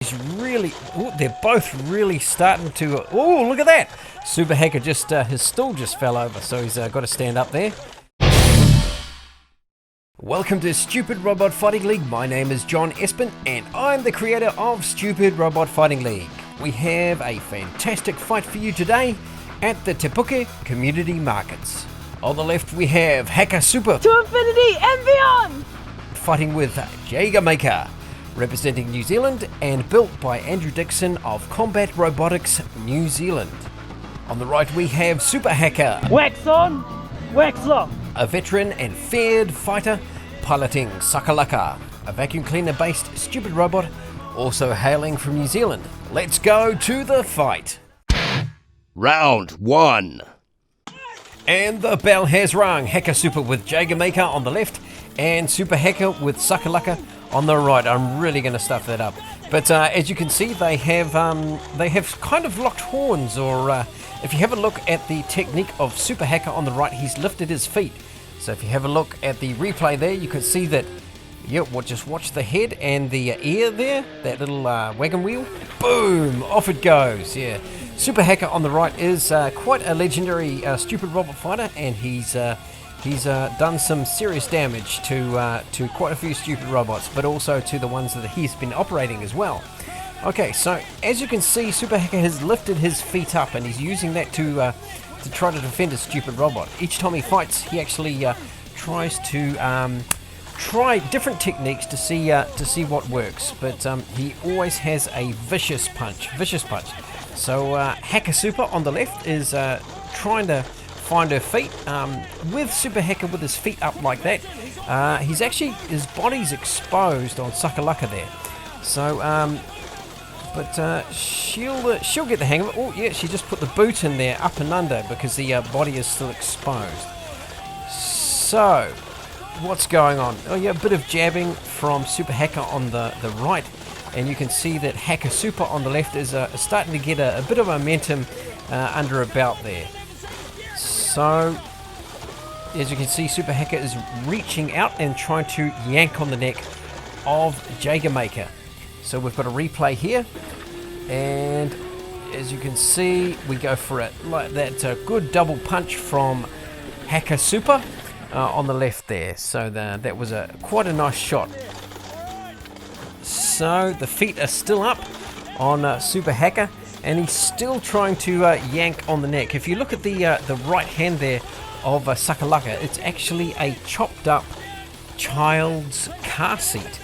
He's really, they're both really starting to, look at that. Super Hacker just, his stool just fell over, so he's got to stand up there. Welcome to Stupid Robot Fighting League. My name is John Espin and I'm the creator of Stupid Robot Fighting League. We have a fantastic fight for you today at the Te Puke Community Markets. On the left we have Hacker Super to infinity and beyond, fighting with Jaeger Maker, representing New Zealand and built by Andrew Dixon of Combat Robotics, New Zealand. On the right we have Super Hacker, wax on, wax off, a veteran and feared fighter piloting Suckalucka, a vacuum cleaner based stupid robot also hailing from New Zealand. Let's go to the fight. Round 1. And the bell has rung. Hacker Super with Jaeger Maker on the left and Super Hacker with Suckalucka on the right. I'm really going to stuff that up. But as you can see, they have kind of locked horns, or if you have a look at the technique of Super Hacker on the right, he's lifted his feet. So if you have a look at the replay there, you can see that, just watch the head and the ear there, that little wagon wheel. Boom! Off it goes, yeah. Super Hacker on the right is quite a legendary stupid robot fighter, and he's done some serious damage to quite a few stupid robots, but also to the ones that he's been operating as well. Okay, so as you can see, Super Hacker has lifted his feet up, and he's using that to try to defend his stupid robot. Each time he fights, he actually tries to try different techniques to see what works, but he always has a vicious punch. So Hacker Super on the left is trying to find her feet with Super Hacker with his feet up like that. His body's exposed on Suckalucka there. So but she'll get the hang of it. Oh yeah, she just put the boot in there up and under because the body is still exposed. So what's going on? Oh yeah, a bit of jabbing from Super Hacker on the right, and you can see that Hacker Super on the left is starting to get a bit of momentum under her belt there. So as you can see, Super Hacker is reaching out and trying to yank on the neck of Jaeger Maker. So we've got a replay here, and as you can see, we go for it like that. A good double punch from Hacker Super on the left there. So that was quite a nice shot. So the feet are still up on Super Hacker, and he's still trying to yank on the neck. If you look at the right hand there of Suckalucka, it's actually a chopped up child's car seat.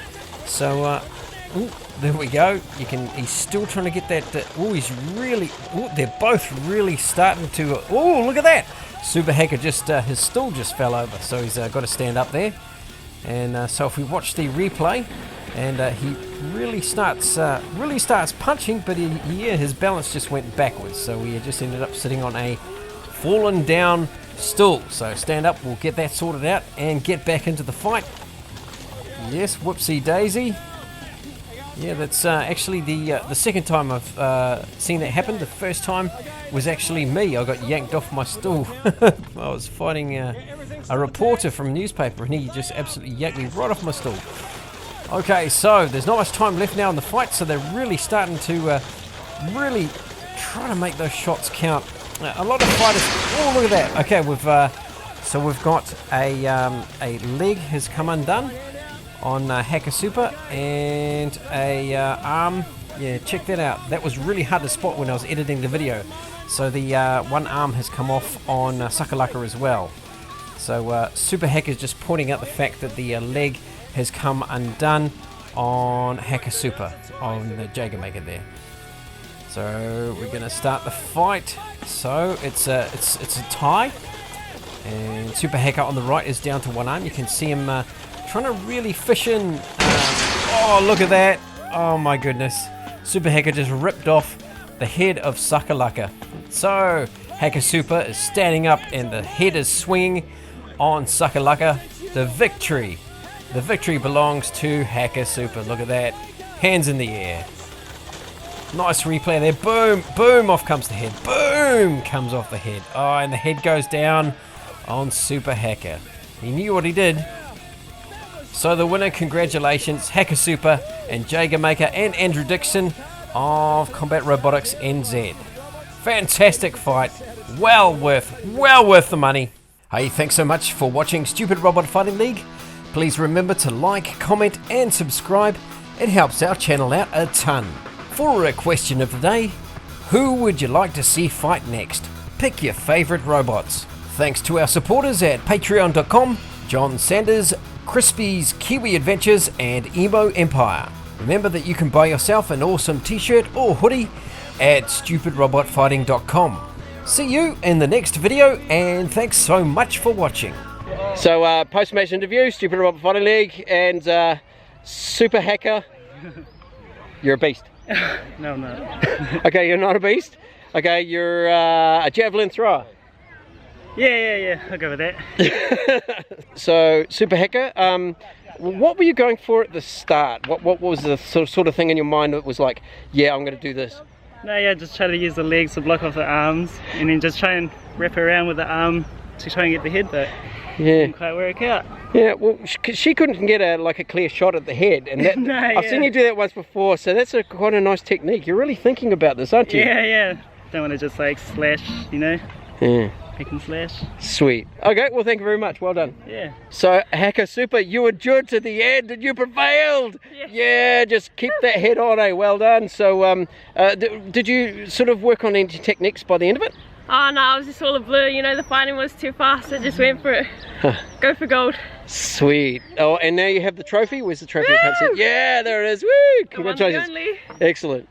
So there we go. He's still trying to get that. They're both really starting to. Look at that! Super Hacker just his stool just fell over, so he's got to stand up there. And so if we watch the replay, and he really starts punching, but his balance just went backwards, so he just ended up sitting on a fallen down stool. So stand up, we'll get that sorted out and get back into the fight. Yes, whoopsie daisy. Yeah, that's actually the second time I've seen that happen. The first time was actually me. I got yanked off my stool. I was fighting a reporter from a newspaper, and he just absolutely yanked me right off my stool. Okay, so there's not much time left now in the fight, so they're really starting to really try to make those shots count. A lot of fighters. Oh, look at that. Okay, we've got a leg has come undone on Hacker Super, and a arm. Yeah, check that out. That was really hard to spot when I was editing the video. So the one arm has come off on Suckalucka as well. So Super Hacker is just pointing out the fact that the leg has come undone on Hacker Super on the Jaeger Maker there. So we're gonna start the fight. So it's a tie, and Super Hacker on the right is down to one arm. You can see him trying to really fish in. Oh, look at that! Oh my goodness! Super Hacker just ripped off the head of Suckalucka. So Hacker Super is standing up, and the head is swinging on Suckalucka. The victory belongs to Hacker Super. Look at that! Hands in the air. Nice replay there. Boom, boom! Off comes the head. Boom! Comes off the head. Oh, and the head goes down on Super Hacker. He knew what he did. So the winner, congratulations, Hacker Super and Jaeger Maker and Andrew Dixon of Combat Robotics NZ. Fantastic fight, well worth the money. Hey, thanks so much for watching Stupid Robot Fighting League. Please remember to like, comment and subscribe. It helps our channel out a ton. For a question of the day, who would you like to see fight next? Pick your favourite robots. Thanks to our supporters at patreon.com, John Sanders, Crispy's Kiwi Adventures and Emo Empire. Remember that you can buy yourself an awesome t-shirt or hoodie at stupidrobotfighting.com. See you in the next video and thanks so much for watching. So post-match interview, Stupid Robot Fighting League and Super Hacker. You're a beast. No, I'm not. Okay, you're not a beast? Okay, you're a javelin thrower. Yeah, I'll go with that. So, Super Hacker, what were you going for at the start? What was the sort of thing in your mind that was like, yeah, I'm going to do this? No, yeah, just try to use the legs to block off the arms and then just try and wrap around with the arm to try and get the head, but yeah, didn't quite work out. Yeah, well, she couldn't get a clear shot at the head, and that, No, I've seen you do that once before, so that's quite a nice technique. You're really thinking about this, aren't you? Yeah. Don't want to just like slash, you know? Yeah. Pick and slash. Sweet. Okay, well, thank you very much. Well done. Yeah. So, Hacker Super, you endured to the end and you prevailed. Yes. Yeah, just keep that head on, eh? Well done. So, did you sort of work on any techniques by the end of it? Oh no, I was just all a blur, you know, the fighting was too fast, I just went for it. Go for gold. Sweet. Oh, and now you have the trophy. Where's the trophy? I can't see it. Yeah, there it is. Woo! The one and Congratulations. only. Excellent.